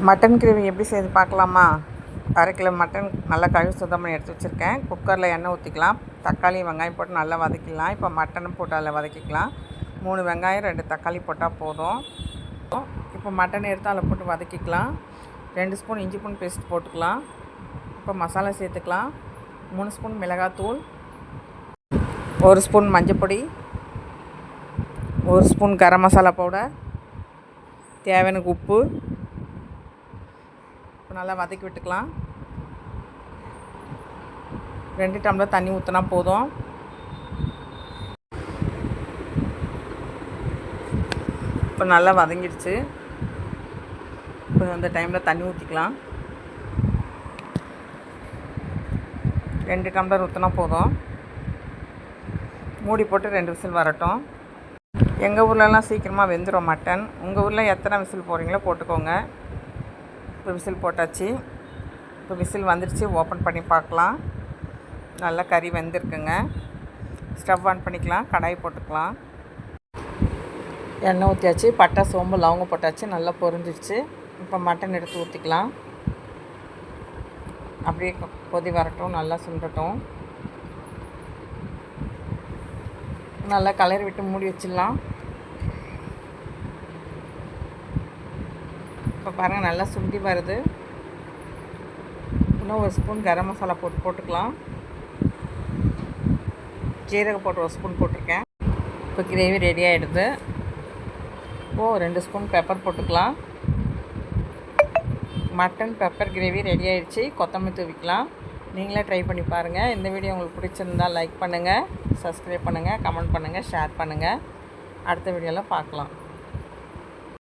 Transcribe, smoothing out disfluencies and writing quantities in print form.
Mutton gravy எப்படி செய்து பார்க்கலாமா? அரை கிலோ மட்டன் நல்லா கழுவி சுத்தம் பண்ணி எடுத்து வச்சுருக்கேன். குக்கரில் எண்ணெய் ஊற்றிக்கலாம். தக்காளி வெங்காயம் போட்டு நல்லா வதக்கிக்கலாம். இப்போ மட்டனும் போட்டு அதில் வதக்கிக்கலாம். 3 வெங்காயம் 2 தக்காளி போட்டால் போதும். இப்போ மட்டன் எடுத்து அதில் போட்டு வதக்கிக்கலாம். 2 ஸ்பூன் இஞ்சி பூண்டு பேஸ்ட் போட்டுக்கலாம். இப்போ மசாலா சேர்த்துக்கலாம். 3 ஸ்பூன் மிளகாத்தூள், 1 ஸ்பூன் மஞ்சப்பொடி, 1 ஸ்பூன் கரம் மசாலா பவுடர், தேவையான உப்பு. நல்லா வதக்கி விட்டுக்கலாம். 2 டம்ளர் தண்ணி ஊற்றினா போதும். இப்போ நல்லா வதங்கிடுச்சு. இப்போ அந்த டைமில் தண்ணி ஊற்றிக்கலாம். 2 டம்ளர் ஊற்றினா போதும். மூடி போட்டு 2 விசில் வரட்டும். எங்கள் ஊர்லலாம் சீக்கிரமாக வெந்துடும் மட்டன். உங்கள் ஊரில் எத்தனை விசில் போடுறீங்களோ போட்டுக்கோங்க. இப்போ விசில் போட்டாச்சு. இப்போ விசில் வந்துடுச்சு. ஓப்பன் பண்ணி பார்க்கலாம். நல்லா கறி வெந்திருக்குங்க. ஸ்டவ் ஆன் பண்ணிக்கலாம். கடாய் போட்டுக்கலாம். எண்ணெய் ஊற்றியாச்சு. பட்டை, சோம்பு, லவங்கம் போட்டாச்சு. நல்லா பொரிஞ்சிடுச்சு. இப்போ மட்டன் எடுத்து ஊற்றிக்கலாம். அப்படியே கொதி வரட்டும். நல்லா சுண்டட்டும். நல்லா கலரி விட்டு மூடி வச்சிடலாம். இப்போ பாருங்கள் நல்லா சுண்டி வருது. இன்னும் 1 ஸ்பூன் கரம் மசாலா போட்டுக்கலாம். ஜீரக போட்டு 1 ஸ்பூன் போட்டிருக்கேன். இப்போ கிரேவி ரெடி ஆகிடுது. இப்போது 2 ஸ்பூன் பெப்பர் போட்டுக்கலாம். மட்டன் பெப்பர் கிரேவி ரெடி ஆகிடுச்சு. கொத்தமல்லி தூவிக்கலாம். நீங்களே ட்ரை பண்ணி பாருங்கள். இந்த வீடியோ உங்களுக்கு பிடிச்சிருந்தால் லைக் பண்ணுங்கள், சப்ஸ்கிரைப் பண்ணுங்கள், கமெண்ட் பண்ணுங்கள், ஷேர் பண்ணுங்கள். அடுத்த வீடியோவில் பார்க்கலாம்.